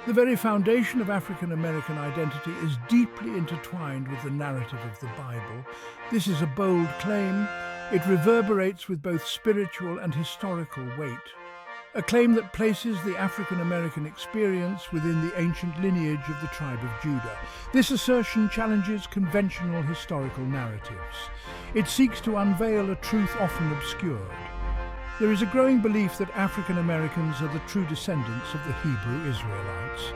The very foundation of African American identity is deeply intertwined with the narrative of the Bible. This is a bold claim. It reverberates with both spiritual and historical weight. A claim that places the African American experience within the ancient lineage of the tribe of Judah. This assertion challenges conventional historical narratives. It seeks to unveil a truth often obscured. There is a growing belief that African Americans are the true descendants of the Hebrew Israelites.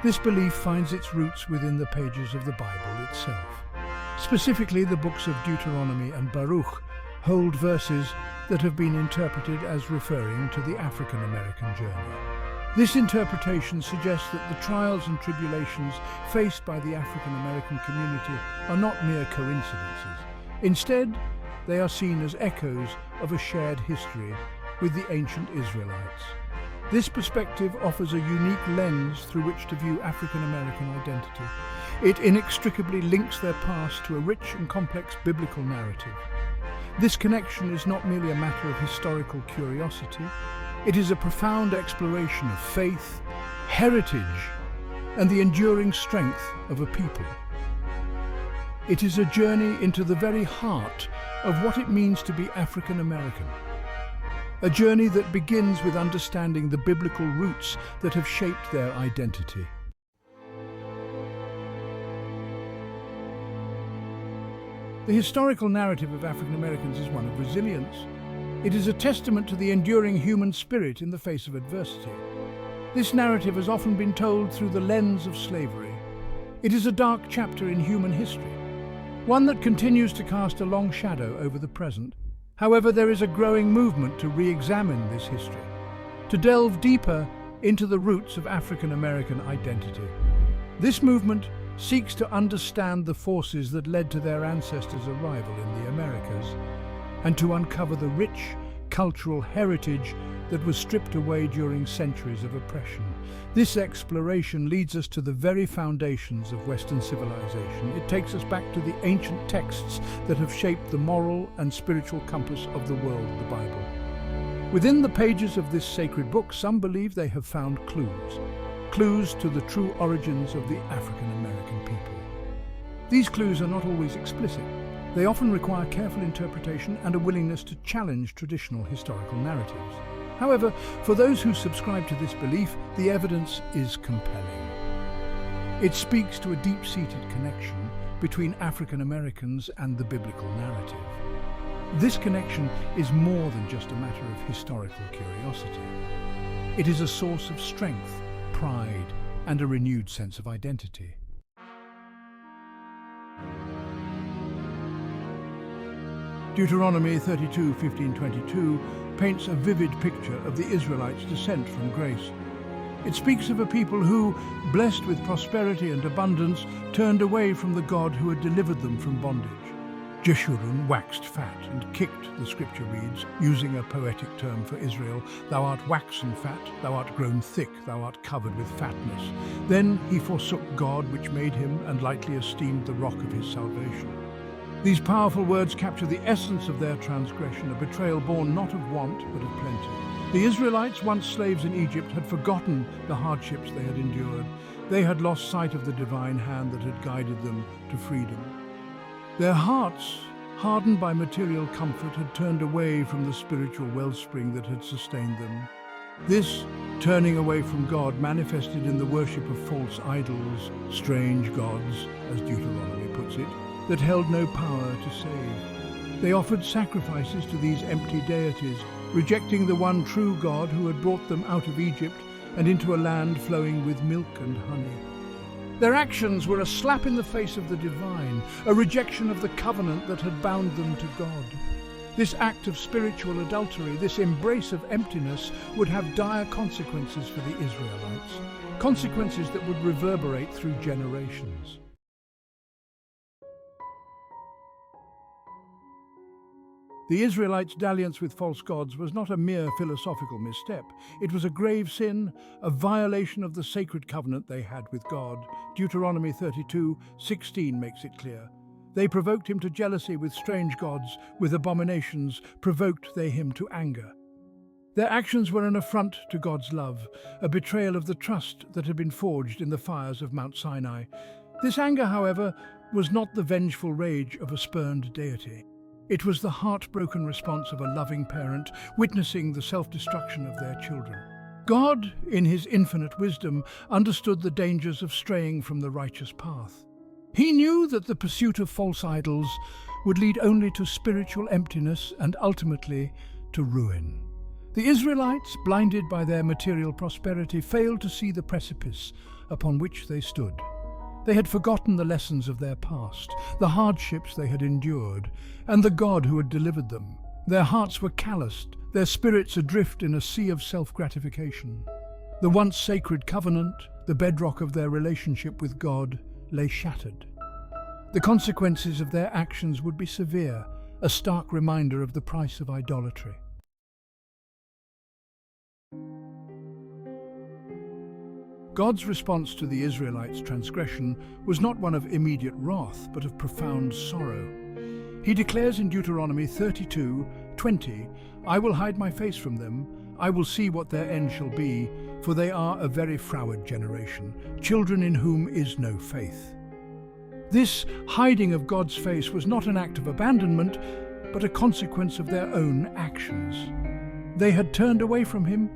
This belief finds its roots within the pages of the Bible itself. Specifically, the books of Deuteronomy and Baruch hold verses that have been interpreted as referring to the African American journey. This interpretation suggests that the trials and tribulations faced by the African American community are not mere coincidences. Instead, they are seen as echoes of a shared history with the ancient Israelites. This perspective offers a unique lens through which to view African American identity. It inextricably links their past to a rich and complex biblical narrative. This connection is not merely a matter of historical curiosity. It is a profound exploration of faith, heritage, and the enduring strength of a people. It is a journey into the very heart of what it means to be African American. A journey that begins with understanding the biblical roots that have shaped their identity. The historical narrative of African Americans is one of resilience. It is a testament to the enduring human spirit in the face of adversity. This narrative has often been told through the lens of slavery. It is a dark chapter in human history, one that continues to cast a long shadow over the present. However, there is a growing movement to re-examine this history, to delve deeper into the roots of African American identity. This movement seeks to understand the forces that led to their ancestors' arrival in the Americas, and to uncover the rich cultural heritage that was stripped away during centuries of oppression. This exploration leads us to the very foundations of Western civilization. It takes us back to the ancient texts that have shaped the moral and spiritual compass of the world, the Bible. Within the pages of this sacred book, some believe they have found clues to the true origins of the African American people. These clues are not always explicit. They often require careful interpretation and a willingness to challenge traditional historical narratives. However, for those who subscribe to this belief, the evidence is compelling. It speaks to a deep-seated connection between African Americans and the biblical narrative. This connection is more than just a matter of historical curiosity. It is a source of strength, pride, and a renewed sense of identity. Deuteronomy 32:15-22 paints a vivid picture of the Israelites' descent from grace. It speaks of a people who, blessed with prosperity and abundance, turned away from the God who had delivered them from bondage. Jeshurun waxed fat and kicked, the scripture reads, using a poetic term for Israel, "Thou art waxen fat, thou art grown thick, thou art covered with fatness." Then he forsook God which made him and lightly esteemed the rock of his salvation. These powerful words capture the essence of their transgression, a betrayal born not of want but of plenty. The Israelites, once slaves in Egypt, had forgotten the hardships they had endured. They had lost sight of the divine hand that had guided them to freedom. Their hearts, hardened by material comfort, had turned away from the spiritual wellspring that had sustained them. This turning away from God manifested in the worship of false idols, strange gods, as Deuteronomy puts it, that held no power to save. They offered sacrifices to these empty deities, rejecting the one true God who had brought them out of Egypt and into a land flowing with milk and honey. Their actions were a slap in the face of the divine, a rejection of the covenant that had bound them to God. This act of spiritual adultery, this embrace of emptiness, would have dire consequences for the Israelites, consequences that would reverberate through generations. The Israelites' dalliance with false gods was not a mere philosophical misstep. It was a grave sin, a violation of the sacred covenant they had with God. Deuteronomy 32:16 makes it clear. They provoked him to jealousy with strange gods, with abominations provoked they him to anger. Their actions were an affront to God's love, a betrayal of the trust that had been forged in the fires of Mount Sinai. This anger, however, was not the vengeful rage of a spurned deity. It was the heartbroken response of a loving parent witnessing the self-destruction of their children. God, in his infinite wisdom, understood the dangers of straying from the righteous path. He knew that the pursuit of false idols would lead only to spiritual emptiness and ultimately to ruin. The Israelites, blinded by their material prosperity, failed to see the precipice upon which they stood. They had forgotten the lessons of their past, the hardships they had endured, and the God who had delivered them. Their hearts were calloused, their spirits adrift in a sea of self-gratification. The once sacred covenant, the bedrock of their relationship with God, lay shattered. The consequences of their actions would be severe, a stark reminder of the price of idolatry. God's response to the Israelites' transgression was not one of immediate wrath, but of profound sorrow. He declares in Deuteronomy 32:20, "I will hide my face from them, I will see what their end shall be, for they are a very froward generation, children in whom is no faith." This hiding of God's face was not an act of abandonment, but a consequence of their own actions. They had turned away from him,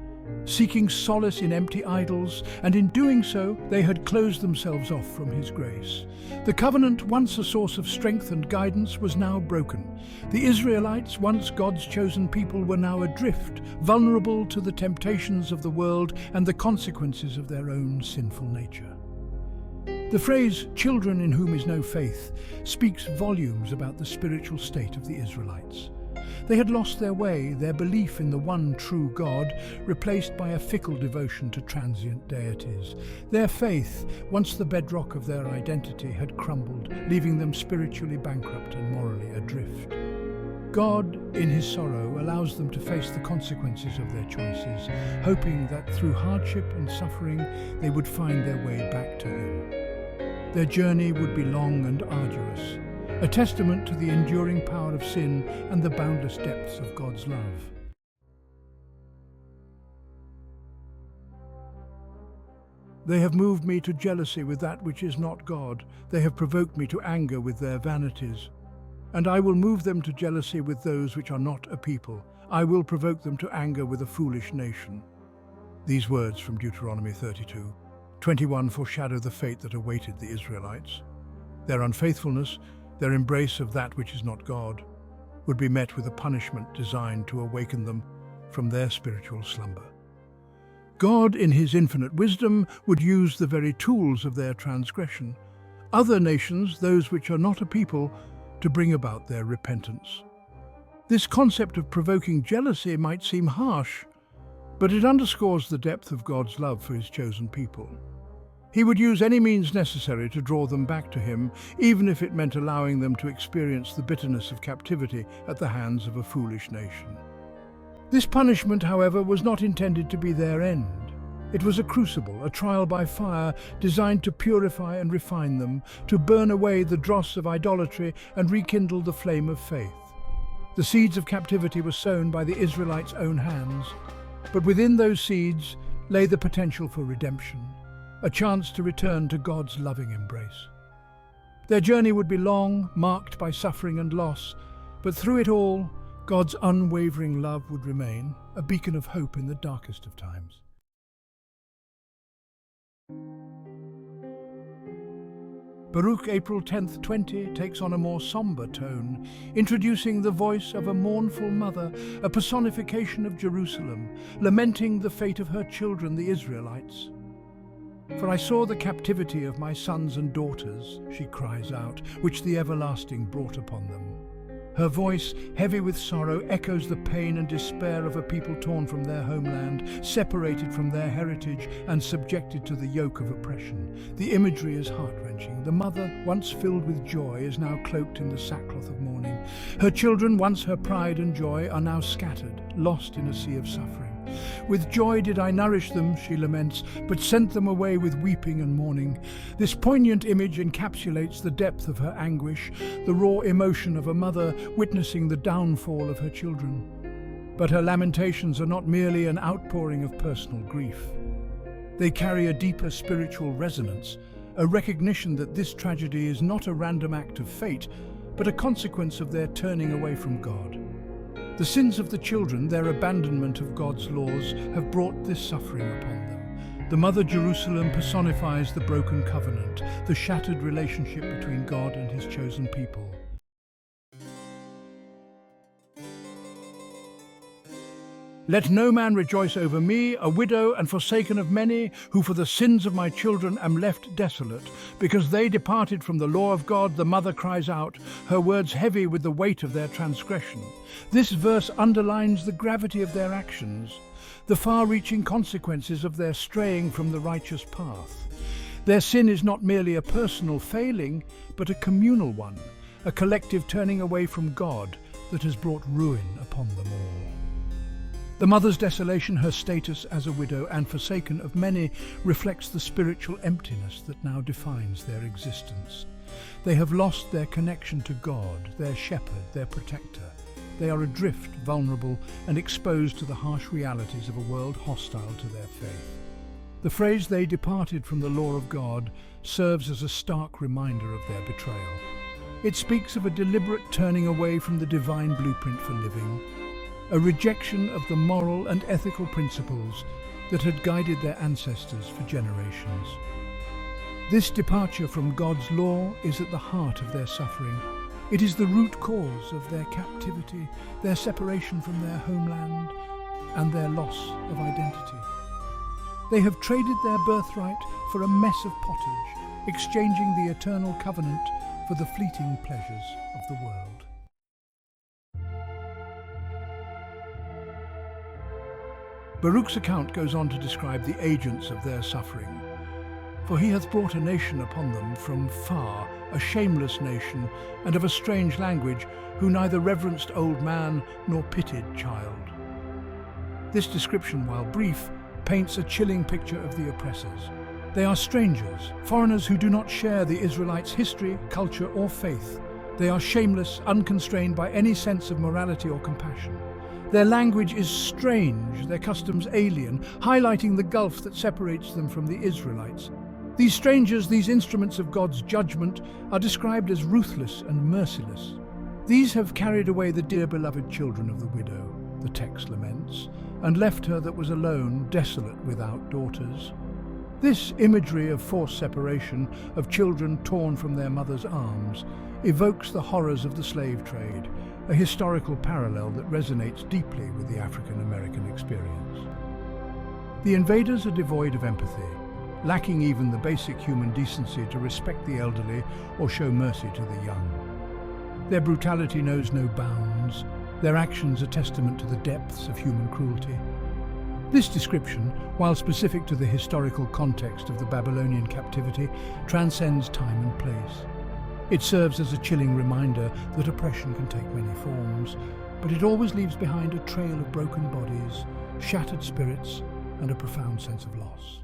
seeking solace in empty idols, and in doing so they had closed themselves off from his grace. The covenant, once a source of strength and guidance, was now broken. The Israelites, once God's chosen people, were now adrift, vulnerable to the temptations of the world and the consequences of their own sinful nature. The phrase, "children in whom is no faith," speaks volumes about the spiritual state of the Israelites. They had lost their way, their belief in the one true God, replaced by a fickle devotion to transient deities. Their faith, once the bedrock of their identity, had crumbled, leaving them spiritually bankrupt and morally adrift. God, in his sorrow, allows them to face the consequences of their choices, hoping that through hardship and suffering they would find their way back to him. Their journey would be long and arduous, a testament to the enduring power of sin and the boundless depths of God's love. They have moved me to jealousy with that which is not God. They have provoked me to anger with their vanities. And I will move them to jealousy with those which are not a people. I will provoke them to anger with a foolish nation. These words from Deuteronomy 32:21 foreshadow the fate that awaited the Israelites. Their unfaithfulness, their embrace of that which is not God, would be met with a punishment designed to awaken them from their spiritual slumber. God, in his infinite wisdom, would use the very tools of their transgression, other nations, those which are not a people, to bring about their repentance. This concept of provoking jealousy might seem harsh, but it underscores the depth of God's love for his chosen people. He would use any means necessary to draw them back to him, even if it meant allowing them to experience the bitterness of captivity at the hands of a foolish nation. This punishment, however, was not intended to be their end. It was a crucible, a trial by fire, designed to purify and refine them, to burn away the dross of idolatry and rekindle the flame of faith. The seeds of captivity were sown by the Israelites' own hands, but within those seeds lay the potential for redemption, a chance to return to God's loving embrace. Their journey would be long, marked by suffering and loss, but through it all, God's unwavering love would remain, a beacon of hope in the darkest of times. Baruch April 10th, 20 takes on a more somber tone, introducing the voice of a mournful mother, a personification of Jerusalem, lamenting the fate of her children, the Israelites. "For I saw the captivity of my sons and daughters," she cries out, "which the everlasting brought upon them." Her voice, heavy with sorrow, echoes the pain and despair of a people torn from their homeland, separated from their heritage and subjected to the yoke of oppression. The imagery is heart-wrenching. The mother, once filled with joy, is now cloaked in the sackcloth of mourning. Her children, once her pride and joy, are now scattered, lost in a sea of suffering. "With joy did I nourish them," she laments, "but sent them away with weeping and mourning." This poignant image encapsulates the depth of her anguish, the raw emotion of a mother witnessing the downfall of her children. But her lamentations are not merely an outpouring of personal grief. They carry a deeper spiritual resonance, a recognition that this tragedy is not a random act of fate, but a consequence of their turning away from God. The sins of the children, their abandonment of God's laws, have brought this suffering upon them. The Mother Jerusalem personifies the broken covenant, the shattered relationship between God and his chosen people. Let no man rejoice over me, a widow and forsaken of many, who for the sins of my children am left desolate. Because they departed from the law of God, the mother cries out, her words heavy with the weight of their transgression. This verse underlines the gravity of their actions, the far-reaching consequences of their straying from the righteous path. Their sin is not merely a personal failing, but a communal one, a collective turning away from God that has brought ruin upon them all. The mother's desolation, her status as a widow and forsaken of many, reflects the spiritual emptiness that now defines their existence. They have lost their connection to God, their shepherd, their protector. They are adrift, vulnerable, and exposed to the harsh realities of a world hostile to their faith. The phrase "they departed from the law of God" serves as a stark reminder of their betrayal. It speaks of a deliberate turning away from the divine blueprint for living, a rejection of the moral and ethical principles that had guided their ancestors for generations. This departure from God's law is at the heart of their suffering. It is the root cause of their captivity, their separation from their homeland, and their loss of identity. They have traded their birthright for a mess of pottage, exchanging the eternal covenant for the fleeting pleasures of the world. Baruch's account goes on to describe the agents of their suffering. For he hath brought a nation upon them from far, a shameless nation, and of a strange language, who neither reverenced old man nor pitied child. This description, while brief, paints a chilling picture of the oppressors. They are strangers, foreigners who do not share the Israelites' history, culture, or faith. They are shameless, unconstrained by any sense of morality or compassion. Their language is strange, their customs alien, highlighting the gulf that separates them from the Israelites. These strangers, these instruments of God's judgment, are described as ruthless and merciless. These have carried away the dear beloved children of the widow, the text laments, and left her that was alone, desolate without daughters. This imagery of forced separation, of children torn from their mother's arms, evokes the horrors of the slave trade, a historical parallel that resonates deeply with the African American experience. The invaders are devoid of empathy, lacking even the basic human decency to respect the elderly or show mercy to the young. Their brutality knows no bounds, their actions a testament to the depths of human cruelty. This description, while specific to the historical context of the Babylonian captivity, transcends time and place. It serves as a chilling reminder that oppression can take many forms, but it always leaves behind a trail of broken bodies, shattered spirits, and a profound sense of loss.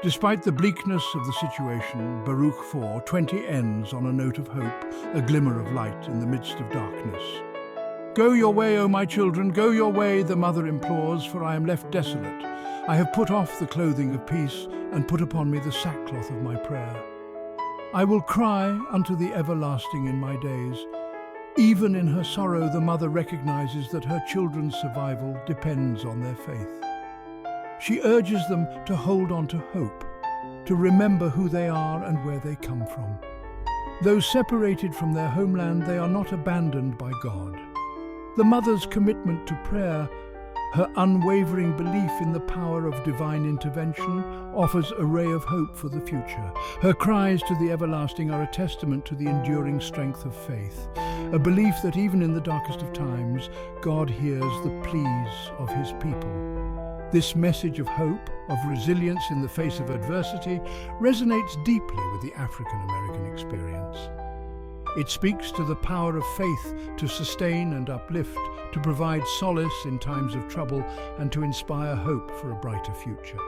Despite the bleakness of the situation, Baruch 4:20 ends on a note of hope, a glimmer of light in the midst of darkness. "Go your way, O my children, go your way," the mother implores, "for I am left desolate. I have put off the clothing of peace and put upon me the sackcloth of my prayer. I will cry unto the everlasting in my days." Even in her sorrow, the mother recognizes that her children's survival depends on their faith. She urges them to hold on to hope, to remember who they are and where they come from. Though separated from their homeland, they are not abandoned by God. The mother's commitment to prayer, her unwavering belief in the power of divine intervention, offers a ray of hope for the future. Her cries to the everlasting are a testament to the enduring strength of faith, a belief that even in the darkest of times, God hears the pleas of his people. This message of hope, of resilience in the face of adversity, resonates deeply with the African American experience. It speaks to the power of faith to sustain and uplift, to provide solace in times of trouble, and to inspire hope for a brighter future.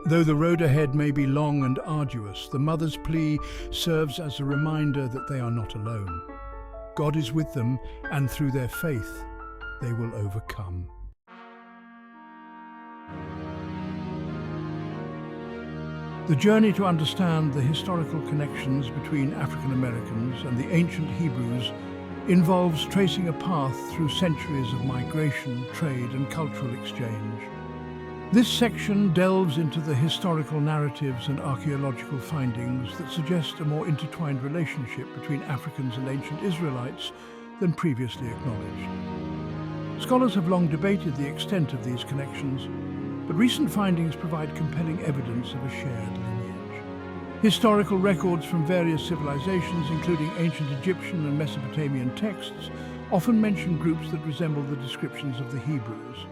Though the road ahead may be long and arduous, the mother's plea serves as a reminder that they are not alone. God is with them, and through their faith, they will overcome. The journey to understand the historical connections between African Americans and the ancient Hebrews involves tracing a path through centuries of migration, trade, and cultural exchange. This section delves into the historical narratives and archaeological findings that suggest a more intertwined relationship between Africans and ancient Israelites than previously acknowledged. Scholars have long debated the extent of these connections, but recent findings provide compelling evidence of a shared lineage. Historical records from various civilizations, including ancient Egyptian and Mesopotamian texts, often mention groups that resemble the descriptions of the Hebrews.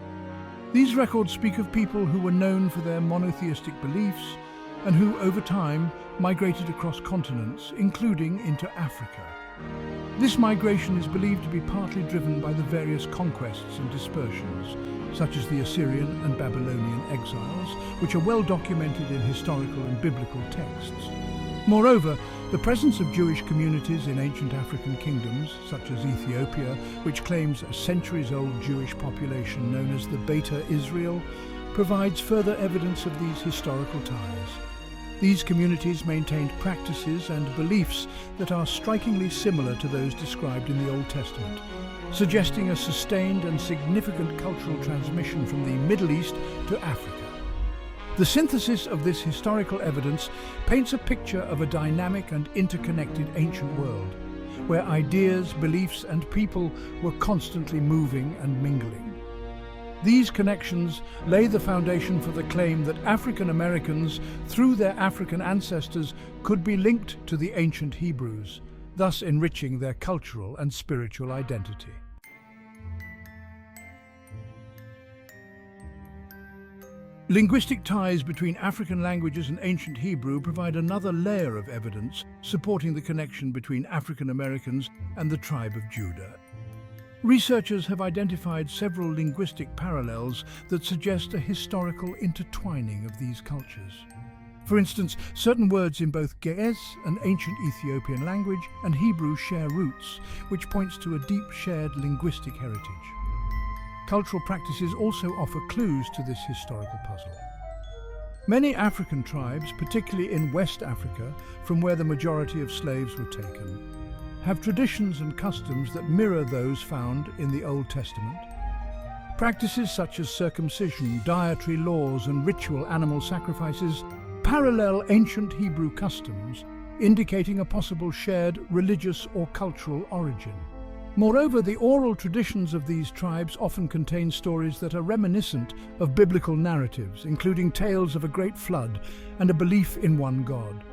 These records speak of people who were known for their monotheistic beliefs and who, over time, migrated across continents, including into Africa. This migration is believed to be partly driven by the various conquests and dispersions, such as the Assyrian and Babylonian exiles, which are well documented in historical and biblical texts. Moreover, the presence of Jewish communities in ancient African kingdoms, such as Ethiopia, which claims a centuries-old Jewish population known as the Beta Israel, provides further evidence of these historical ties. These communities maintained practices and beliefs that are strikingly similar to those described in the Old Testament, suggesting a sustained and significant cultural transmission from the Middle East to Africa. The synthesis of this historical evidence paints a picture of a dynamic and interconnected ancient world, where ideas, beliefs, and people were constantly moving and mingling. These connections lay the foundation for the claim that African Americans, through their African ancestors, could be linked to the ancient Hebrews, thus enriching their cultural and spiritual identity. Linguistic ties between African languages and ancient Hebrew provide another layer of evidence supporting the connection between African Americans and the tribe of Judah. Researchers have identified several linguistic parallels that suggest a historical intertwining of these cultures. For instance, certain words in both Ge'ez, an ancient Ethiopian language, and Hebrew share roots, which points to a deep shared linguistic heritage. Cultural practices also offer clues to this historical puzzle. Many African tribes, particularly in West Africa, from where the majority of slaves were taken, have traditions and customs that mirror those found in the Old Testament. Practices such as circumcision, dietary laws, and ritual animal sacrifices parallel ancient Hebrew customs, indicating a possible shared religious or cultural origin. Moreover, the oral traditions of these tribes often contain stories that are reminiscent of biblical narratives, including tales of a great flood and a belief in one God.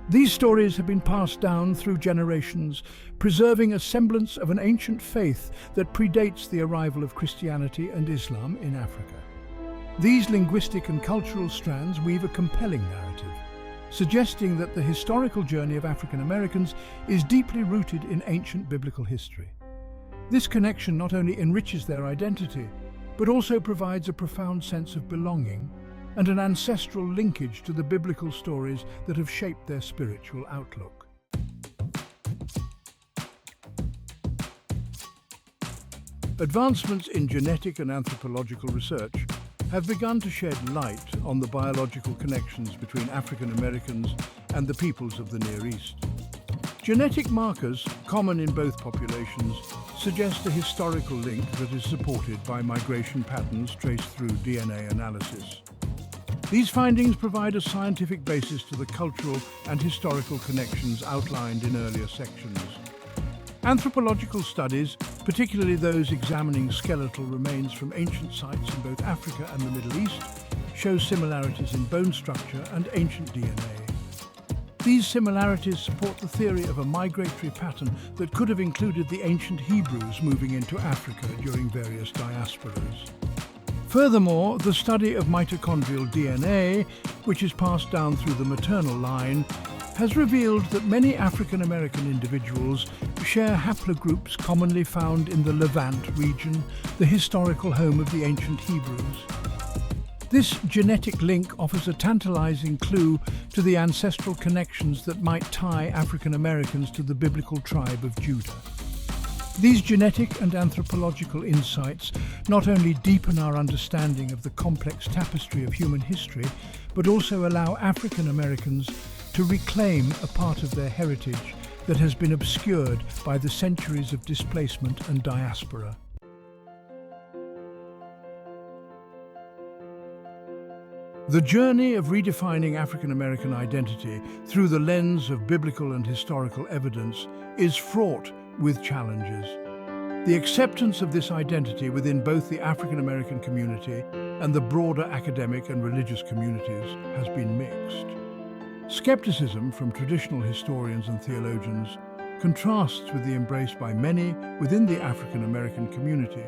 These stories have been passed down through generations, preserving a semblance of an ancient faith that predates the arrival of Christianity and Islam in Africa. These linguistic and cultural strands weave a compelling narrative, suggesting that the historical journey of African Americans is deeply rooted in ancient biblical history. This connection not only enriches their identity, but also provides a profound sense of belonging and an ancestral linkage to the biblical stories that have shaped their spiritual outlook. Advancements in genetic and anthropological research have begun to shed light on the biological connections between African Americans and the peoples of the Near East. Genetic markers, common in both populations, suggest a historical link that is supported by migration patterns traced through DNA analysis. These findings provide a scientific basis to the cultural and historical connections outlined in earlier sections. Anthropological studies, particularly those examining skeletal remains from ancient sites in both Africa and the Middle East, show similarities in bone structure and ancient DNA. These similarities support the theory of a migratory pattern that could have included the ancient Hebrews moving into Africa during various diasporas. Furthermore, the study of mitochondrial DNA, which is passed down through the maternal line, has revealed that many African American individuals share haplogroups commonly found in the Levant region, the historical home of the ancient Hebrews. This genetic link offers a tantalizing clue to the ancestral connections that might tie African Americans to the biblical tribe of Judah. These genetic and anthropological insights not only deepen our understanding of the complex tapestry of human history, but also allow African Americans to reclaim a part of their heritage that has been obscured by the centuries of displacement and diaspora. The journey of redefining African American identity through the lens of biblical and historical evidence is fraught with challenges. The acceptance of this identity within both the African American community and the broader academic and religious communities has been mixed. Skepticism from traditional historians and theologians contrasts with the embrace by many within the African American community,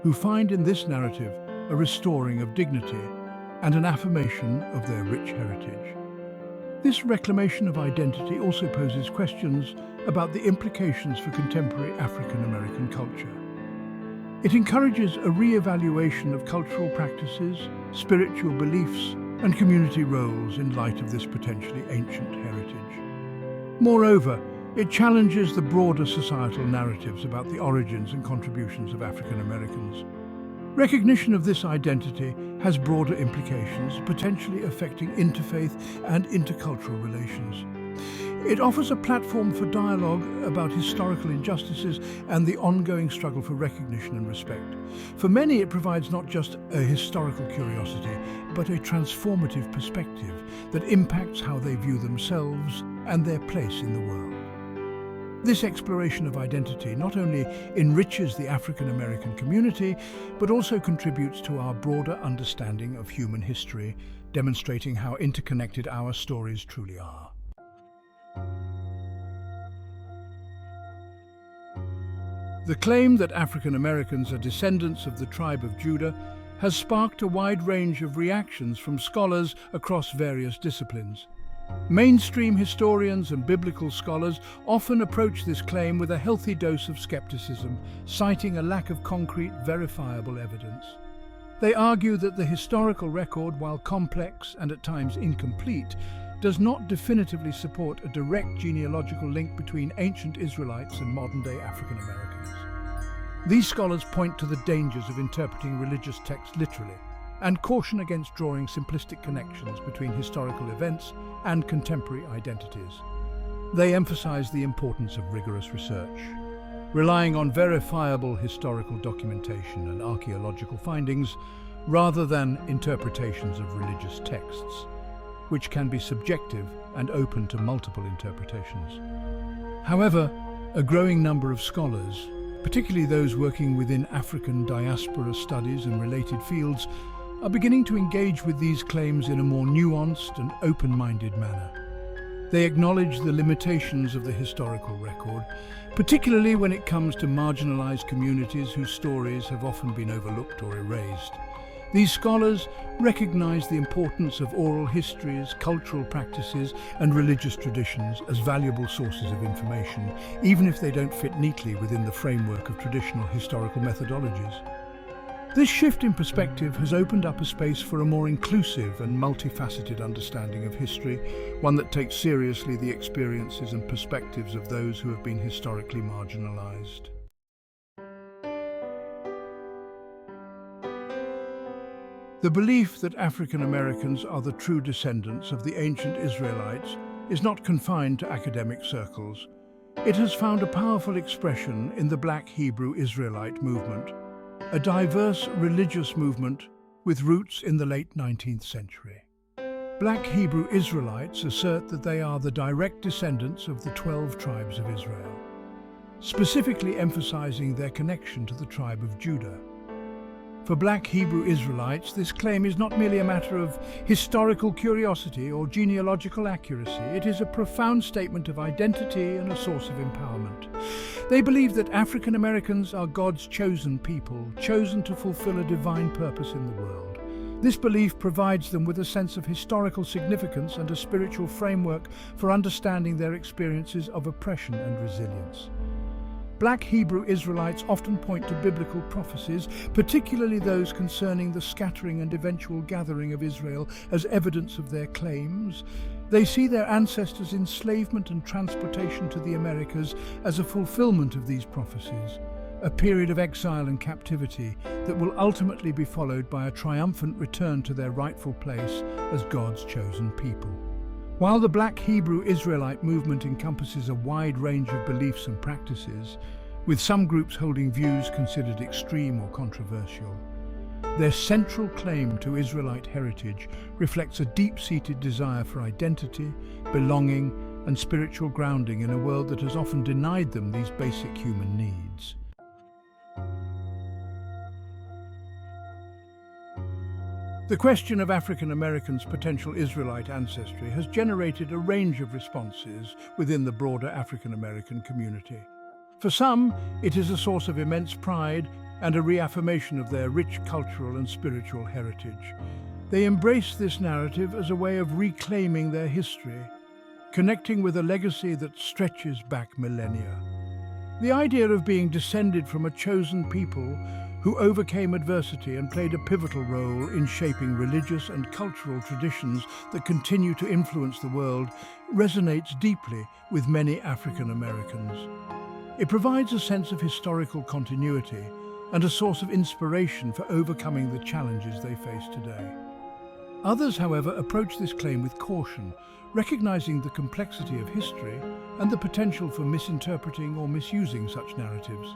who find in this narrative a restoring of dignity and an affirmation of their rich heritage. This reclamation of identity also poses questions about the implications for contemporary African American culture. It encourages a re-evaluation of cultural practices, spiritual beliefs, and community roles in light of this potentially ancient heritage. Moreover, it challenges the broader societal narratives about the origins and contributions of African Americans. Recognition of this identity has broader implications, potentially affecting interfaith and intercultural relations. It offers a platform for dialogue about historical injustices and the ongoing struggle for recognition and respect. For many, it provides not just a historical curiosity, but a transformative perspective that impacts how they view themselves and their place in the world. This exploration of identity not only enriches the African American community, but also contributes to our broader understanding of human history, demonstrating how interconnected our stories truly are. The claim that African Americans are descendants of the tribe of Judah has sparked a wide range of reactions from scholars across various disciplines. Mainstream historians and biblical scholars often approach this claim with a healthy dose of skepticism, citing a lack of concrete, verifiable evidence. They argue that the historical record, while complex and at times incomplete, does not definitively support a direct genealogical link between ancient Israelites and modern-day African Americans. These scholars point to the dangers of interpreting religious texts literally, and caution against drawing simplistic connections between historical events and contemporary identities. They emphasize the importance of rigorous research, relying on verifiable historical documentation and archaeological findings rather than interpretations of religious texts, which can be subjective and open to multiple interpretations. However, a growing number of scholars, particularly those working within African diaspora studies and related fields, are beginning to engage with these claims in a more nuanced and open-minded manner. They acknowledge the limitations of the historical record, particularly when it comes to marginalized communities whose stories have often been overlooked or erased. These scholars recognize the importance of oral histories, cultural practices, and religious traditions as valuable sources of information, even if they don't fit neatly within the framework of traditional historical methodologies. This shift in perspective has opened up a space for a more inclusive and multifaceted understanding of history, one that takes seriously the experiences and perspectives of those who have been historically marginalized. The belief that African Americans are the true descendants of the ancient Israelites is not confined to academic circles. It has found a powerful expression in the Black Hebrew Israelite movement, a diverse religious movement with roots in the late 19th century. Black Hebrew Israelites assert that they are the direct descendants of the 12 tribes of Israel, specifically emphasizing their connection to the tribe of Judah. For Black Hebrew Israelites, this claim is not merely a matter of historical curiosity or genealogical accuracy. It is a profound statement of identity and a source of empowerment. They believe that African Americans are God's chosen people, chosen to fulfill a divine purpose in the world. This belief provides them with a sense of historical significance and a spiritual framework for understanding their experiences of oppression and resilience. Black Hebrew Israelites often point to biblical prophecies, particularly those concerning the scattering and eventual gathering of Israel, as evidence of their claims. They see their ancestors' enslavement and transportation to the Americas as a fulfillment of these prophecies, a period of exile and captivity that will ultimately be followed by a triumphant return to their rightful place as God's chosen people. While the Black Hebrew Israelite movement encompasses a wide range of beliefs and practices, with some groups holding views considered extreme or controversial, their central claim to Israelite heritage reflects a deep-seated desire for identity, belonging, and spiritual grounding in a world that has often denied them these basic human needs. The question of African Americans' potential Israelite ancestry has generated a range of responses within the broader African American community. For some, it is a source of immense pride and a reaffirmation of their rich cultural and spiritual heritage. They embrace this narrative as a way of reclaiming their history, connecting with a legacy that stretches back millennia. The idea of being descended from a chosen people who overcame adversity and played a pivotal role in shaping religious and cultural traditions that continue to influence the world resonates deeply with many African Americans. It provides a sense of historical continuity and a source of inspiration for overcoming the challenges they face today. Others, however, approach this claim with caution, recognizing the complexity of history and the potential for misinterpreting or misusing such narratives.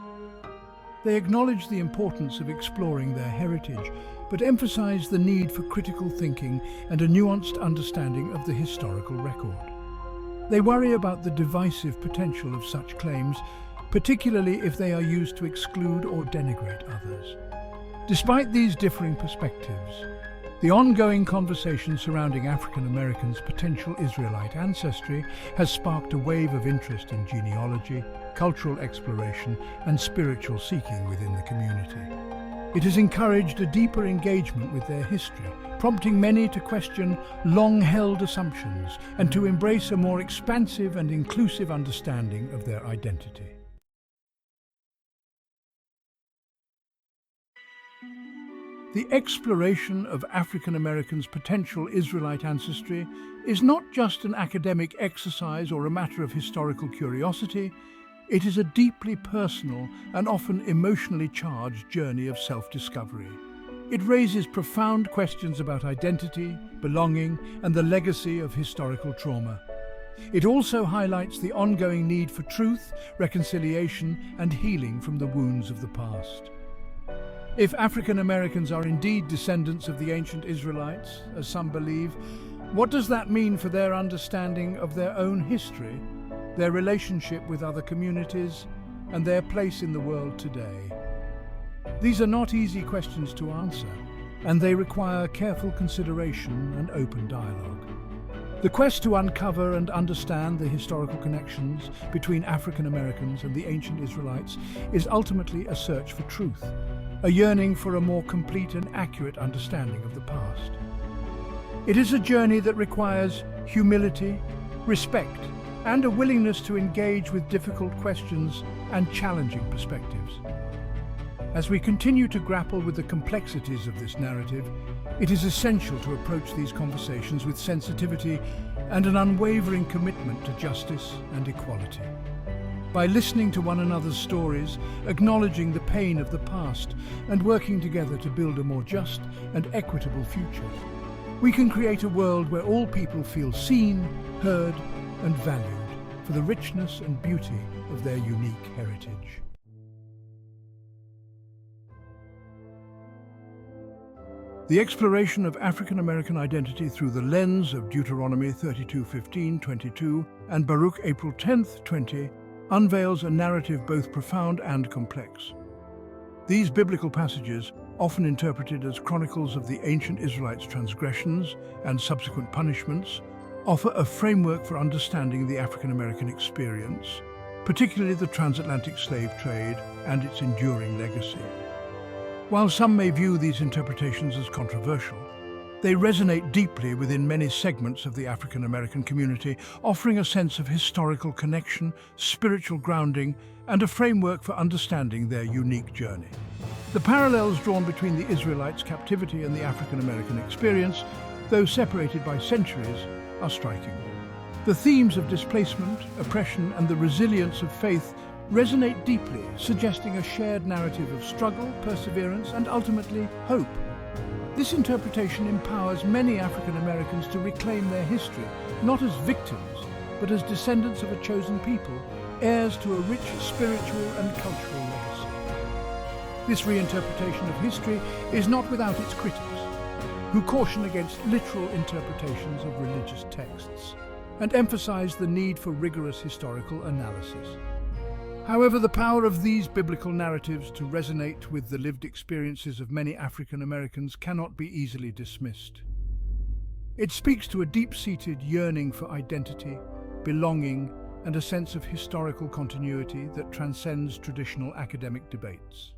They acknowledge the importance of exploring their heritage, but emphasize the need for critical thinking and a nuanced understanding of the historical record. They worry about the divisive potential of such claims, particularly if they are used to exclude or denigrate others. Despite these differing perspectives, the ongoing conversation surrounding African Americans' potential Israelite ancestry has sparked a wave of interest in genealogy, cultural exploration, and spiritual seeking within the community. It has encouraged a deeper engagement with their history, prompting many to question long-held assumptions and to embrace a more expansive and inclusive understanding of their identity. The exploration of African Americans' potential Israelite ancestry is not just an academic exercise or a matter of historical curiosity. It is a deeply personal and often emotionally charged journey of self-discovery. It raises profound questions about identity, belonging, and the legacy of historical trauma. It also highlights the ongoing need for truth, reconciliation, and healing from the wounds of the past. If African Americans are indeed descendants of the ancient Israelites, as some believe, what does that mean for their understanding of their own history, their relationship with other communities, and their place in the world today? These are not easy questions to answer, and they require careful consideration and open dialogue. The quest to uncover and understand the historical connections between African Americans and the ancient Israelites is ultimately a search for truth, a yearning for a more complete and accurate understanding of the past. It is a journey that requires humility, respect, and a willingness to engage with difficult questions and challenging perspectives. As we continue to grapple with the complexities of this narrative, it is essential to approach these conversations with sensitivity and an unwavering commitment to justice and equality. By listening to one another's stories, acknowledging the pain of the past, and working together to build a more just and equitable future, we can create a world where all people feel seen, heard, and valued for the richness and beauty of their unique heritage. The exploration of African American identity through the lens of Deuteronomy 32:15-22 and Baruch April 10th, 20 unveils a narrative both profound and complex. These biblical passages, often interpreted as chronicles of the ancient Israelites' transgressions and subsequent punishments, offer a framework for understanding the African American experience, particularly the transatlantic slave trade and its enduring legacy. While some may view these interpretations as controversial, They resonate deeply within many segments of the African American community, offering a sense of historical connection, spiritual grounding, and a framework for understanding their unique journey. The parallels drawn between the Israelites' captivity and the African American experience, though separated by centuries, are striking. The themes of displacement, oppression, and the resilience of faith resonate deeply, suggesting a shared narrative of struggle, perseverance, and ultimately hope. This interpretation empowers many African Americans to reclaim their history, not as victims, but as descendants of a chosen people, heirs to a rich spiritual and cultural legacy. This reinterpretation of history is not without its critics, who caution against literal interpretations of religious texts and emphasize the need for rigorous historical analysis. However, the power of these biblical narratives to resonate with the lived experiences of many African Americans cannot be easily dismissed. It speaks to a deep-seated yearning for identity, belonging, and a sense of historical continuity that transcends traditional academic debates.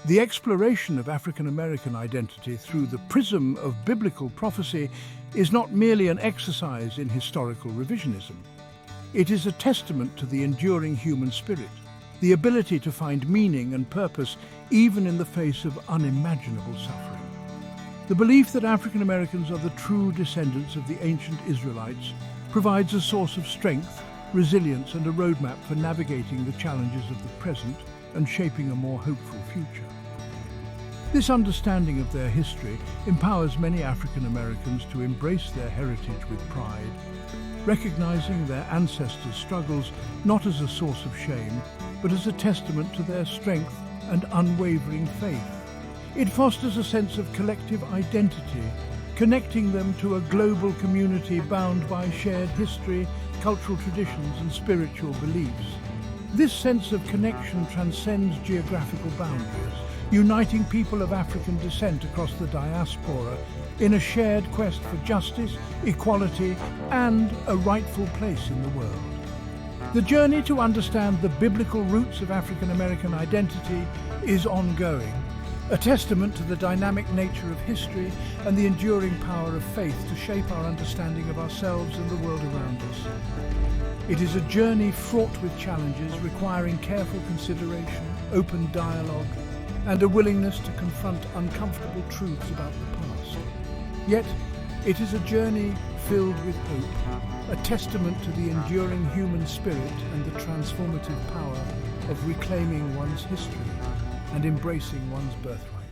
The exploration of African American identity through the prism of biblical prophecy is not merely an exercise in historical revisionism. It is a testament to the enduring human spirit, the ability to find meaning and purpose even in the face of unimaginable suffering. The belief that African Americans are the true descendants of the ancient Israelites provides a source of strength, resilience, and a roadmap for navigating the challenges of the present and shaping a more hopeful future. This understanding of their history empowers many African Americans to embrace their heritage with pride, recognizing their ancestors' struggles not as a source of shame, but as a testament to their strength and unwavering faith. It fosters a sense of collective identity, connecting them to a global community bound by shared history, cultural traditions, and spiritual beliefs. This sense of connection transcends geographical boundaries, uniting people of African descent across the diaspora in a shared quest for justice, equality, and a rightful place in the world. The journey to understand the biblical roots of African American identity is ongoing, a testament to the dynamic nature of history and the enduring power of faith to shape our understanding of ourselves and the world around us. It is a journey fraught with challenges requiring careful consideration, open dialogue, and a willingness to confront uncomfortable truths about the past. Yet, it is a journey filled with hope, a testament to the enduring human spirit and the transformative power of reclaiming one's history and embracing one's birthright.